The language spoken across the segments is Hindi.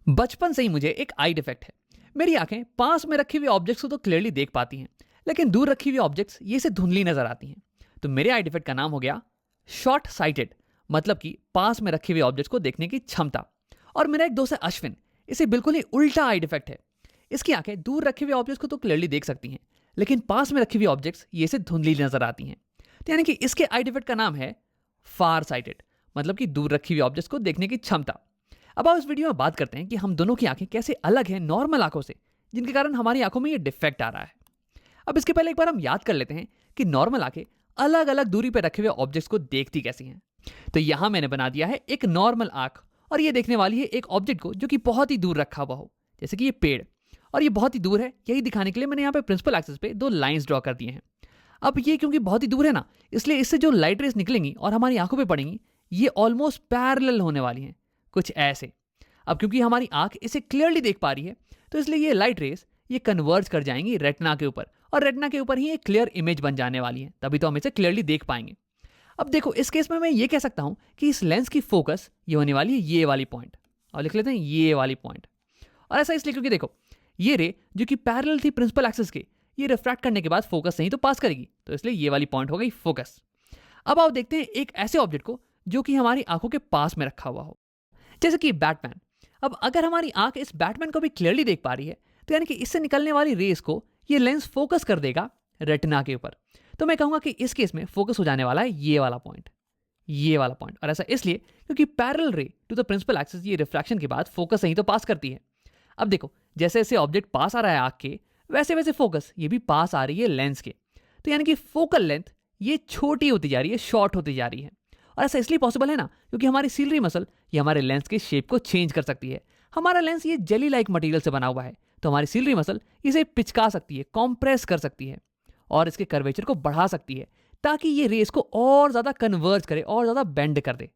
बचपन से ही मुझे एक आई डिफेक्ट है। मेरी आंखें पास में रखी हुई ऑब्जेक्ट्स को तो क्लियरली देख पाती हैं, लेकिन दूर रखी हुई ऑब्जेक्ट्स ये से धुंधली नजर आती हैं। तो मेरे आई डिफेक्ट का नाम हो गया शॉर्ट साइटेड, मतलब कि पास में रखी हुई ऑब्जेक्ट्स को देखने की क्षमता। और मेरा एक दोस्त है अश्विन, इसे बिल्कुल ही उल्टा आई डिफेक्ट है। इसकी आंखें दूर रखे हुए ऑब्जेक्ट्स को तो क्लियरली देख सकती हैं, लेकिन पास में रखी हुई ऑब्जेक्ट्स ये से धुंधली नजर आती हैं। तो यानी कि इसके आई डिफेक्ट का नाम है फार साइटेड, मतलब कि दूर रखी हुई ऑब्जेक्ट्स को देखने की क्षमता। अब आओ इस वीडियो में बात करते हैं कि हम दोनों की आंखें कैसे अलग हैं नॉर्मल आंखों से, जिनके कारण हमारी आंखों में ये डिफेक्ट आ रहा है। अब इसके पहले एक बार हम याद कर लेते हैं कि नॉर्मल आंखें अलग अलग दूरी पर रखे हुए ऑब्जेक्ट्स को देखती कैसी हैं। तो यहां मैंने बना दिया है एक नॉर्मल आंख, और ये देखने वाली है एक ऑब्जेक्ट को जो कि बहुत ही दूर रखा हुआ हो, जैसे कि ये पेड़, और ये बहुत ही दूर है। यही दिखाने के लिए मैंने यहाँ पे प्रिंसिपल एक्सिस पे दो लाइंस ड्रॉ कर दिए हैं। अब ये क्योंकि बहुत ही दूर है ना, इसलिए इससे जो लाइट रेस निकलेंगी और हमारी आंखों पे पड़ेंगी, ये ऑलमोस्ट पैरेलल होने वाली हैं, कुछ ऐसे। अब क्योंकि हमारी आंख इसे क्लियरली देख पा रही है, तो इसलिए ये लाइट रेस ये कन्वर्ज कर जाएंगी रेटिना के ऊपर, और रेटिना के ऊपर ही एक क्लियर इमेज बन जाने वाली है, तभी तो हम इसे क्लियरली देख पाएंगे। अब देखो, इस केस में मैं ये कह सकता हूं कि इस लेंस की फोकस ये होने वाली है ये वाली पॉइंट, और लिख लेते हैं ये वाली पॉइंट। और ऐसा इसलिए क्योंकि देखो, ये रे जो कि पैरेलल थी प्रिंसिपल एक्सिस के, ये रिफ्रैक्ट करने के बाद फोकस नहीं तो पास करेगी, तो इसलिए ये वाली पॉइंट हो गई फोकस। अब आओ देखते हैं एक ऐसे ऑब्जेक्ट को जो कि हमारी आंखों के पास में रखा हुआ हो, जैसे कि बैटमैन। अब अगर हमारी आंख इस बैटमैन को भी क्लियरली देख पा रही है, तो यानी कि इससे निकलने वाली रेस को ये लेंस फोकस कर देगा रेटिना के ऊपर। तो मैं कहूंगा कि इस केस में फोकस हो जाने वाला है ये वाला पॉइंट, ये वाला पॉइंट। और ऐसा इसलिए क्योंकि पैरेलल रे टू द प्रिंसिपल एक्सिस ये रिफ्रैक्शन के बाद फोकस नहीं तो पास करती है। अब देखो, जैसे जैसे ऑब्जेक्ट पास आ रहा है आंख के, वैसे वैसे फोकस ये भी पास आ रही है लेंस के। तो यानी कि फोकल लेंथ ये छोटी होती जा रही है, शॉर्ट होती जा रही है। और ऐसा इसलिए पॉसिबल है ना, क्योंकि हमारी सीलरी मसल ये हमारे लेंस के शेप को चेंज कर सकती है। हमारा लेंस ये जेली लाइक मटेरियल से बना हुआ है, तो हमारी सीलरी मसल इसे पिचका सकती है, कॉम्प्रेस कर सकती है, और इसके कर्वेचर को बढ़ा सकती है, ताकि ये रेस को और ज्यादा कन्वर्ज करे और ज्यादा बेंड कर दे।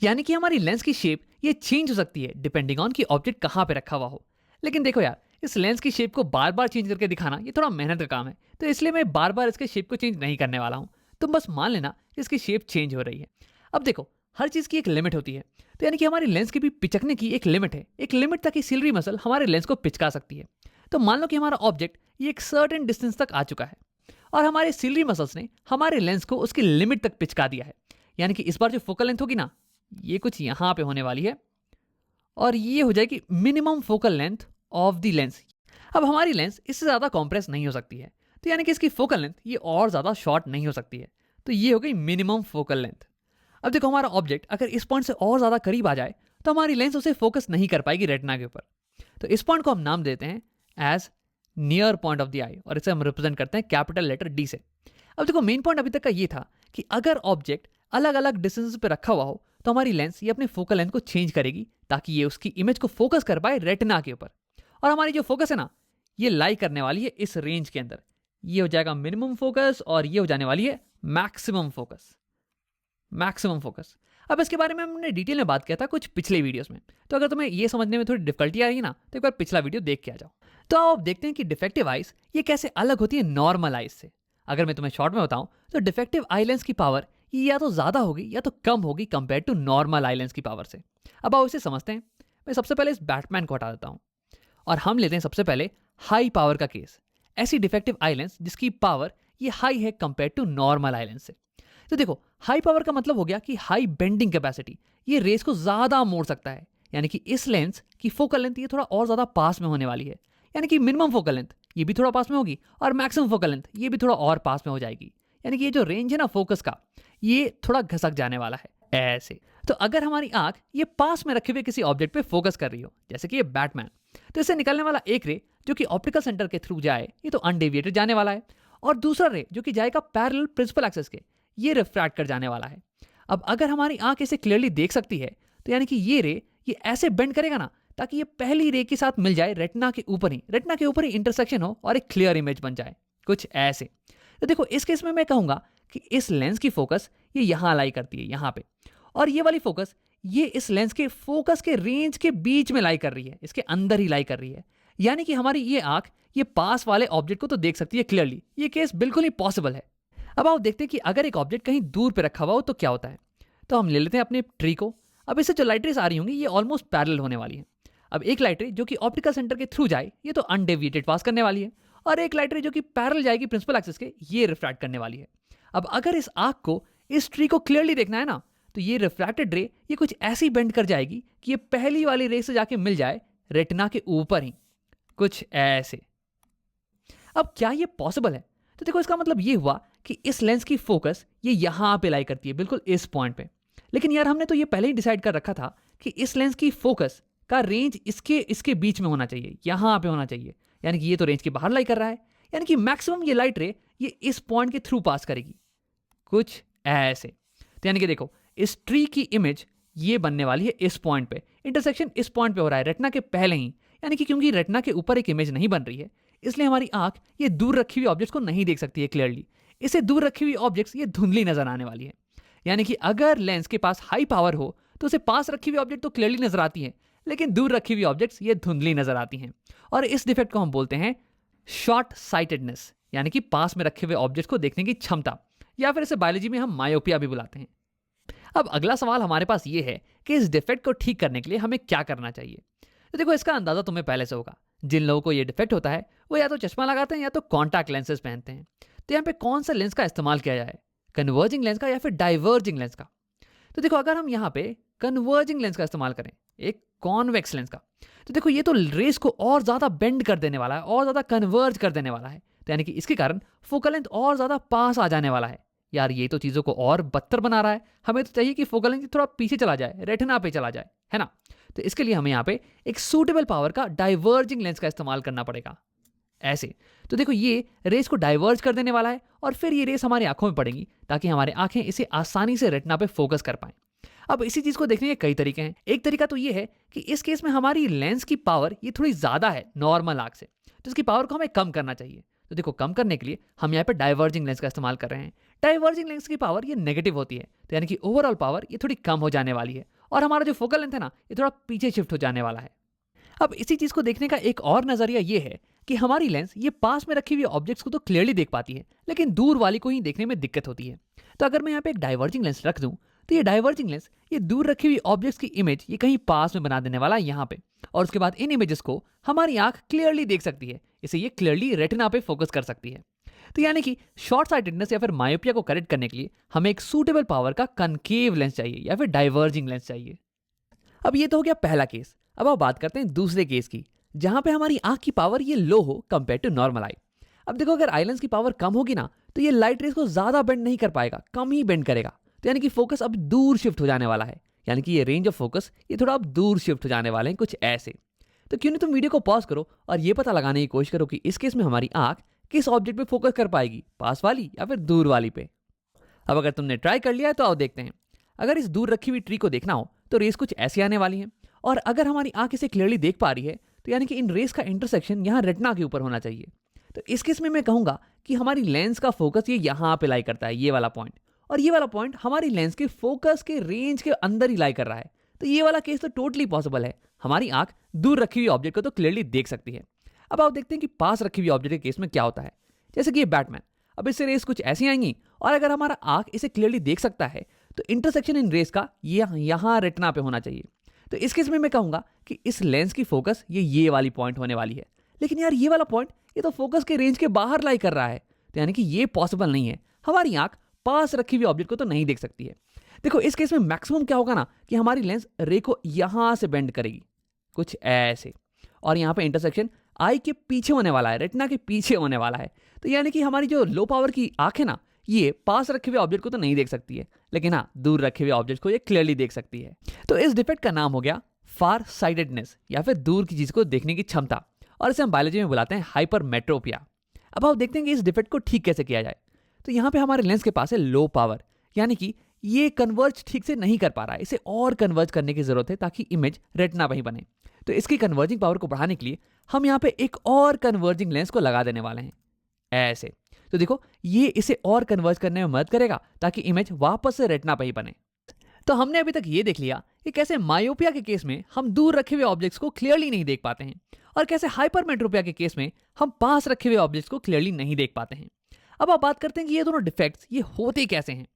यानी कि हमारी लेंस की शेप ये चेंज हो सकती है डिपेंडिंग ऑन कि ऑब्जेक्ट कहाँ पे रखा हुआ हो। लेकिन देखो यार, इस लेंस की शेप को बार बार चेंज करके दिखाना ये थोड़ा मेहनत का काम है, तो इसलिए मैं बार बार इसके शेप को चेंज नहीं करने वाला हूँ। तुम बस मान लेना इसकी शेप चेंज हो रही है। अब देखो, हर चीज की एक लिमिट होती है, तो यानी कि हमारी लेंस की भी पिचकने की एक लिमिट है, एक लिमिट तक ही सीलरी मसल हमारे लेंस को पिचका सकती है। तो मान लो कि हमारा ऑब्जेक्ट ये एक सर्टेन डिस्टेंस तक आ चुका है, और हमारे सीलरी मसल्स ने हमारे लेंस को उसकी लिमिट तक पिचका दिया है। यानी कि इस बार जो फोकल लेंथ होगी ना, ये कुछ यहां पे होने वाली है, और ये हो जाएगी minimum focal length of the lens. अब हमारी लेंस इससे ज्यादा कॉम्प्रेस नहीं हो सकती है, तो यानी कि इसकी फोकल लेंथ ये और ज्यादा शॉर्ट नहीं हो सकती है, तो ये हो गई मिनिमम फोकल लेंथ। अब देखो, हमारा ऑब्जेक्ट अगर इस पॉइंट से और ज्यादा करीब आ जाए, तो हमारी लेंस उसे फोकस नहीं कर पाएगी रेटिना के ऊपर। तो इस पॉइंट को हम नाम देते हैं as near point of the eye, और इसे हम रिप्रेजेंट करते हैं कैपिटल लेटर डी से। अब देखो, मेन पॉइंट अभी तक का ये था कि अगर ऑब्जेक्ट अलग अलग डिस्टेंस पे रखा हुआ हो, तो हमारी लेंस ये अपने फोकल लेंथ को चेंज करेगी, ताकि ये उसकी इमेज को फोकस कर पाए रेटिना के ऊपर। और हमारी जो फोकस है ना, ये लाई करने वाली है इस रेंज के अंदर। ये हो जाएगा मिनिमम फोकस, और ये हो जाने वाली है मैक्सिमम फोकस, मैक्सिमम फोकस। अब इसके बारे में हमने डिटेल में बात किया था कुछ पिछले वीडियोस में, तो अगर तुम्हें ये समझने में थोड़ी डिफिकल्टी आ रही है ना, तो एक बार पिछला वीडियो देख के आ जाओ। तो आओ अब देखते हैं कि डिफेक्टिव आइज ये कैसे अलग होती है नॉर्मल आइज से। अगर मैं तुम्हें शॉर्ट में बताऊं, तो डिफेक्टिव आई लेंस की पावर ये या तो ज्यादा होगी या तो कम होगी compare to normal eye lens की पावर से। अब आओ इसे समझते हैं। मैं सबसे पहले इस बैटमैन को हटा देता हूं, और हम लेते हैं सबसे पहले हाई पावर का केस, ऐसी डिफेक्टिव आई लेंस जिसकी पावर ये हाई है compare to normal eye lens से। तो देखो, हाई पावर का मतलब हो गया कि हाई बेंडिंग कैपेसिटी, ये रेस को ज्यादा मोड़ सकता है। यानी कि इस लेंस की फोकल लेंथ ये थोड़ा और ज्यादा पास में होने वाली है, यानी कि मिनिमम फोकल लेंथ ये भी थोड़ा पास में होगी, और मैक्सिमम फोकल लेंथ ये भी थोड़ा और पास में हो जाएगी। यानी कि ये जो रेंज है ना फोकस का, ये थोड़ा घसक जाने वाला है ऐसे। तो अगर हमारी आंख ये पास में रखे हुए किसी ऑब्जेक्ट पे फोकस कर रही हो, जैसे कि ये बैटमैन, तो इससे निकलने वाला एक रे जो कि ऑप्टिकल सेंटर के थ्रू जाए, ये तो अनडेविएटेड जाने वाला है, और दूसरा रे जो कि जाएगा पैरेलल प्रिंसिपल एक्सिस के, ये रिफ्रैक्ट कर जाने वाला है। अब अगर हमारी आंख इसे क्लियरली देख सकती है, तो यानी कि ये रे ये ऐसे बेंड करेगा ना, ताकि ये पहली रे के साथ मिल जाए रेटिना के ऊपर ही इंटरसेक्शन हो, और एक क्लियर इमेज बन जाए, कुछ ऐसे। तो देखो, इस केस में मैं कहूंगा कि इस लेंस की फोकस ये यहां लाई करती है, यहां पे, और ये वाली फोकस ये इस लेंस के फोकस के रेंज के बीच में लाई कर रही है, इसके अंदर ही लाई कर रही है। यानी कि हमारी ये आंख ये पास वाले ऑब्जेक्ट को तो देख सकती है क्लियरली, ये केस बिल्कुल ही पॉसिबल है। अब आओ देखते हैं कि अगर एक ऑब्जेक्ट कहीं दूर पे रखा हुआ हो तो क्या होता है। तो हम ले लेते हैं अपने ट्री को। अब इससे जो लाइट रेस आ रही होंगी ये ऑलमोस्ट पैरेलल होने वाली है। अब एक लाइट रे जो कि ऑप्टिकल सेंटर के थ्रू जाए ये तो अनडेविएटेड पास करने वाली है, और एक लाइट रे जो कि पैरेलल जाएगी प्रिंसिपल एक्सिस के, ये रिफ्रैक्ट करने वाली है। अब अगर इस आर्क को, इस ट्री को क्लियरली देखना है ना, तो ये रिफ्रैक्टेड रे ये कुछ ऐसी बेंड कर जाएगी कि ये पहली वाली रे से जाके मिल जाए रेटिना के ऊपर ही, कुछ ऐसे। अब क्या ये पॉसिबल है? तो देखो इसका मतलब ये हुआ कि इस लेंस की फोकस ये यहां पे लाई करती है, बिल्कुल इस पॉइंट पे। लेकिन यार हमने तो ये पहले ही डिसाइड कर रखा था कि इस लेंस की फोकस का रेंज इसके बीच में होना चाहिए, यहां पे होना चाहिए। यानी कि ये तो रेंज के बाहर लाई कर रहा है, यानी कि मैक्सिमम ये लाइट रे ये इस पॉइंट के थ्रू पास करेगी, कुछ ऐसे। तो यानी कि देखो इस ट्री की इमेज ये बनने वाली है इस पॉइंट पे, इंटरसेक्शन इस पॉइंट पे हो रहा है रेटिना के पहले ही। यानी कि क्योंकि रेटिना के ऊपर एक इमेज नहीं बन रही है, इसलिए हमारी आंख ये दूर रखी हुई ऑब्जेक्ट्स को नहीं देख सकती है क्लियरली। इसे दूर रखी हुई ऑब्जेक्ट्स ये धुंधली नजर आने वाली है। यानी कि अगर लेंस के पास हाई पावर हो तो उसे पास रखी हुई ऑब्जेक्ट तो क्लियरली नजर आती है, लेकिन दूर रखी हुई ऑब्जेक्ट्स ये धुंधली नजर आती हैं। और इस डिफेक्ट को हम बोलते हैं शॉर्ट साइटेडनेस, यानी कि पास में रखे हुए ऑब्जेक्ट्स को देखने की क्षमता, या फिर इसे बायोलॉजी में हम मायोपिया भी बुलाते हैं। अब अगला सवाल हमारे पास ये है कि इस डिफेक्ट को ठीक करने के लिए हमें क्या करना चाहिए। तो देखो इसका अंदाजा तुम्हें पहले से होगा, जिन लोगों को ये डिफेक्ट होता है वो या तो चश्मा लगाते हैं या तो कॉन्टैक्ट लेंसेज पहनते हैं। तो यहाँ पे कौन सा लेंस का इस्तेमाल किया जाए, कन्वर्जिंग लेंस का या फिर डाइवर्जिंग लेंस का? तो देखो अगर हम यहाँ पे कन्वर्जिंग लेंस का इस्तेमाल करें, एक कॉन्वेक्स लेंस का, तो देखो ये तो रेस को और ज्यादा बेंड कर देने वाला है, और ज्यादा कन्वर्ज कर देने वाला है। तो यानी कि इसके कारण फोकल लेंथ और ज्यादा पास आ जाने वाला है। यार ये तो चीजों को और बदतर बना रहा है। हमें तो चाहिए कि फोकल लेंथ थोड़ा पीछे चला जाए, रेटिना पे चला जाए, है ना। तो इसके लिए हमें यहाँ पे एक सूटेबल पावर का डाइवर्जिंग लेंस का इस्तेमाल करना पड़ेगा, ऐसे। तो देखो ये रेस को डाइवर्ज कर देने वाला है, और फिर ये रेस हमारी आंखों में पड़ेगी ताकि हमारी आंखें इसे आसानी से रेटिना पे फोकस कर पाएं। अब इसी चीज को देखने के कई तरीके हैं। एक तरीका तो ये है कि इस केस में हमारी लेंस की पावर ये थोड़ी ज्यादा है नॉर्मल आंख से, तो इसकी पावर को हमें कम करना चाहिए। तो देखो कम करने के लिए हम यहाँ पे डाइवर्जिंग लेंस का इस्तेमाल कर रहे हैं। डाइवर्जिंग लेंस की पावर ये नेगेटिव होती है, तो यानी कि ओवरऑल पावर ये थोड़ी कम हो जाने वाली है, और हमारा जो फोकल लेंथ है ना ये थोड़ा पीछे शिफ्ट हो जाने वाला है। अब इसी चीज को देखने का एक और नजरिया ये है कि हमारी लेंस ये पास में रखी हुई ऑब्जेक्ट्स को तो क्लियरली देख पाती है, लेकिन दूर वाली को ही देखने में दिक्कत होती है। तो अगर मैं यहाँ पे एक डाइवर्जिंग लेंस रख दूं, तो ये डाइवर्जिंग लेंस ये दूर रखी हुई ऑब्जेक्ट्स की इमेज ये कहीं पास में बना देने वाला है यहाँ पे, और उसके बाद इन इमेजेस को हमारी आंख क्लियरली देख सकती है, इसे ये क्लियरली रेटिना पे फोकस कर सकती है। तो यानी कि शॉर्ट साइटेडनेस या फिर मायोपिया को करेक्ट करने के लिए हमें एक सूटेबल पावर का कनकेव लेंस चाहिए या फिर डाइवर्जिंग लेंस चाहिए। अब ये तो हो गया पहला केस। अब आप बात करते हैं दूसरे केस की, जहां पे हमारी आंख की पावर ये लो हो कंपेयर टू नॉर्मल आई। अब देखो अगर आई लेंस की पावर कम होगी ना, तो ये लाइट रेस को ज्यादा बेंड नहीं कर पाएगा, कम ही बेंड करेगा। तो यानी कि फोकस अब दूर शिफ्ट हो जाने वाला है, यानी कि ये रेंज ऑफ फोकस ये थोड़ा अब दूर शिफ्ट हो जाने वाले हैं, कुछ ऐसे। तो क्यों नहीं तुम वीडियो को पॉज करो और ये पता लगाने की कोशिश करो कि इस केस में हमारी आंख किस ऑब्जेक्ट पे फोकस कर पाएगी, पास वाली या फिर दूर वाली पे। अब अगर तुमने ट्राई कर लिया है तो आओ देखते हैं। अगर इस दूर रखी हुई ट्री को देखना हो तो रेस कुछ ऐसी आने वाली है, और अगर हमारी आंख इसे क्लियरली देख पा रही है तो यानी कि इन रेस का इंटरसेक्शन यहाँ रेटिना के ऊपर होना चाहिए। तो इस केस में मैं कहूंगा कि हमारी लेंस का फोकस ये यहाँ पे लाई करता है, ये वाला पॉइंट, और ये वाला पॉइंट हमारी लेंस के फोकस के रेंज के अंदर ही लाई कर रहा है। तो ये वाला केस तो टोटली पॉसिबल है, हमारी आंख दूर रखी हुई ऑब्जेक्ट को तो क्लियरली देख सकती है। अब आप देखते हैं कि पास रखी हुई ऑब्जेक्ट के केस में क्या होता है। जैसे कि ये बैटमैन, अब इससे रेस कुछ ऐसी आएंगी, और अगर हमारा आंख इसे क्लियरली देख सकता है तो इंटरसेक्शन इन रेस का यहाँ रेटिना पे होना चाहिए। तो इस केस में मैं कहूंगा कि इस लेंस की फोकस ये वाली पॉइंट होने वाली है। लेकिन यार ये वाला पॉइंट ये तो फोकस के रेंज के बाहर लाई कर रहा है, तो यानी कि ये पॉसिबल नहीं है, हमारी आंख पास रखी हुई ऑब्जेक्ट को तो नहीं देख सकती है। देखो इस केस में मैक्सिमम क्या होगा ना कि हमारी लेंस रे को यहां से बेंड करेगी, कुछ ऐसे, और यहाँ पे इंटरसेक्शन आई के पीछे होने वाला है, रेटिना के पीछे होने वाला है। तो यानी कि हमारी जो लो पावर की आंख है ना, ये पास रखे हुए ऑब्जेक्ट को तो नहीं देख सकती है, लेकिन हाँ दूर रखे हुए ऑब्जेक्ट को ये क्लियरली देख सकती है। तो इस डिफेक्ट का नाम हो गया फार साइटेडनेस या फिर दूर की चीज को देखने की क्षमता, और इसे हम बायोलॉजी में बुलाते हैं हाइपरमेट्रोपिया। अब आप देखते हैं कि इस डिफेक्ट को ठीक कैसे किया जाए। तो यहाँ पे हमारे लेंस के पास है लो पावर, यानी कि ये कन्वर्ज ठीक से नहीं कर पा रहा है, इसे और कन्वर्ज करने की जरूरत है ताकि इमेज रेटिना पर ही बने। तो इसकी कन्वर्जिंग पावर को बढ़ाने के लिए हम यहाँ पे एक और कन्वर्जिंग लेंस को लगा देने वाले हैं, ऐसे। तो देखो ये इसे और कन्वर्ज करने में मदद करेगा ताकि इमेज वापस से रेटिना पर ही बने। तो हमने अभी तक ये देख लिया कि कैसे मायोपिया के केस में हम दूर रखे हुए ऑब्जेक्ट्स को क्लियरली नहीं देख पाते हैं, और कैसे हाइपरमेट्रोपिया के केस में हम पास रखे हुए ऑब्जेक्ट्स को क्लियरली नहीं देख पाते हैं। अब आप बात करते हैं कि ये दोनों डिफेक्ट्स ये होते कैसे हैं।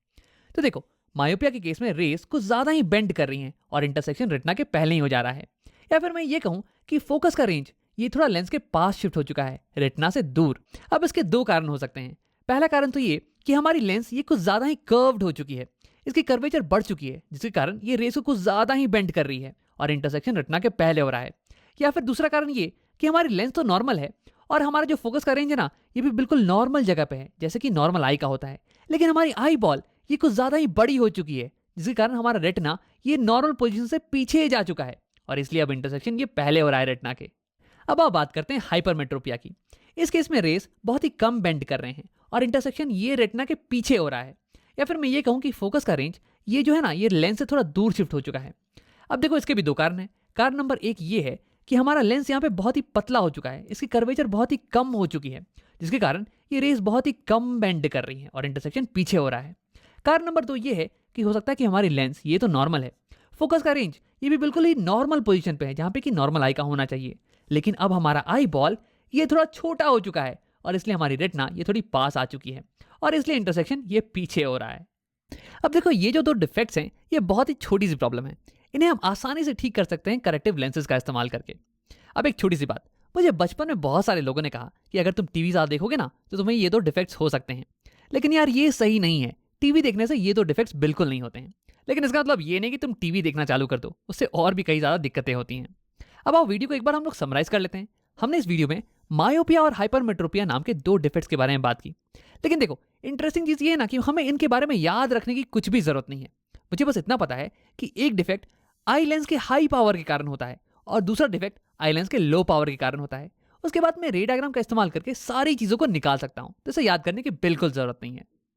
तो देखो मायोपिया के केस में रेस कुछ ज्यादा ही बेंड कर रही हैं और इंटरसेक्शन रेटिना के पहले ही हो जा रहा है, या फिर मैं ये कहूँ कि फोकस का रेंज ये थोड़ा लेंस के पास शिफ्ट हो चुका है, रेटिना से दूर। अब इसके दो कारण हो सकते हैं। पहला कारण तो ये कि हमारी लेंस ये कुछ ज़्यादा ही कर्व्ड हो चुकी है, इसकी कर्वेचर बढ़ चुकी है, जिसके कारण ये रेस को कुछ ज़्यादा ही बेंड कर रही है और इंटरसेक्शन रेटिना के पहले हो रहा है। या फिर दूसरा कारण ये कि हमारी लेंस तो नॉर्मल है और हमारा जो फोकस का रेंज है ना, ये भी बिल्कुल नॉर्मल जगह पे है, जैसे कि नॉर्मल आई का होता है। लेकिन हमारी आई बॉल ये कुछ ज़्यादा ही बड़ी हो चुकी है, जिसके कारण हमारा रेटिना ये नॉर्मल पोजीशन से पीछे जा चुका है और इसलिए अब इंटरसेक्शन ये पहले हो रहा है रेटिना के। अब आप बात करते हैं हाइपरमेट्रोपिया की। इस केस में रेस बहुत ही कम बेंड कर रहे हैं और इंटरसेक्शन ये रेटिना के पीछे हो रहा है। या फिर मैं ये कहूँ कि फोकस का रेंज ये जो है ना, ये लेंस से थोड़ा दूर शिफ्ट हो चुका है। अब देखो, इसके भी दो कारण हैं। कारण नंबर एक ये है कि हमारा लेंस यहाँ पे बहुत ही पतला हो चुका है, इसकी कर्वेचर बहुत ही कम हो चुकी है, जिसके कारण ये रेस बहुत ही कम बेंड कर रही है और इंटरसेक्शन पीछे हो रहा है। कारण नंबर दो ये है कि हो सकता है कि हमारी लेंस ये तो नॉर्मल है, फोकस का रेंज ये भी बिल्कुल ही नॉर्मल पोजीशन पे है, जहाँ पे कि नॉर्मल आई का होना चाहिए। लेकिन अब हमारा आई बॉल ये थोड़ा छोटा हो चुका है और इसलिए हमारी रेटिना ये थोड़ी पास आ चुकी है और इसलिए इंटरसेक्शन ये पीछे हो रहा है। अब देखो, ये जो दो डिफेक्ट्स हैं ये बहुत ही छोटी सी प्रॉब्लम है, इन्हें हम आसानी से ठीक कर सकते हैं करेक्टिव लेंसेज का इस्तेमाल करके। अब एक छोटी सी बात, मुझे बचपन में बहुत सारे लोगों ने कहा कि अगर तुम टीवी ज़्यादा देखोगे ना तो तुम्हें ये दो डिफेक्ट्स हो सकते हैं। लेकिन यार ये सही नहीं है, टीवी देखने से ये दो डिफेक्ट्स बिल्कुल नहीं होते हैं। लेकिन इसका मतलब ये नहीं कि तुम टीवी देखना चालू कर दो, उससे और भी कई ज़्यादा दिक्कतें होती हैं। अब आओ वीडियो को एक बार हम लोग समराइज कर लेते हैं। हमने इस वीडियो में मायोपिया और हाइपरमेट्रोपिया नाम के दो डिफेक्ट्स के बारे में बात की। लेकिन देखो, इंटरेस्टिंग चीज़ ये है ना कि हमें इनके बारे में याद रखने की कुछ भी ज़रूरत नहीं है। मुझे बस इतना पता है कि एक डिफेक्ट आई लेंस के हाई पावर के कारण होता है और दूसरा डिफेक्ट आई लेंस के लो पावर के कारण होता है। उसके बाद मैं रे डायग्राम का इस्तेमाल करके सारी चीज़ों को निकाल सकता हूँ, तो इसे याद करने की बिल्कुल ज़रूरत नहीं है।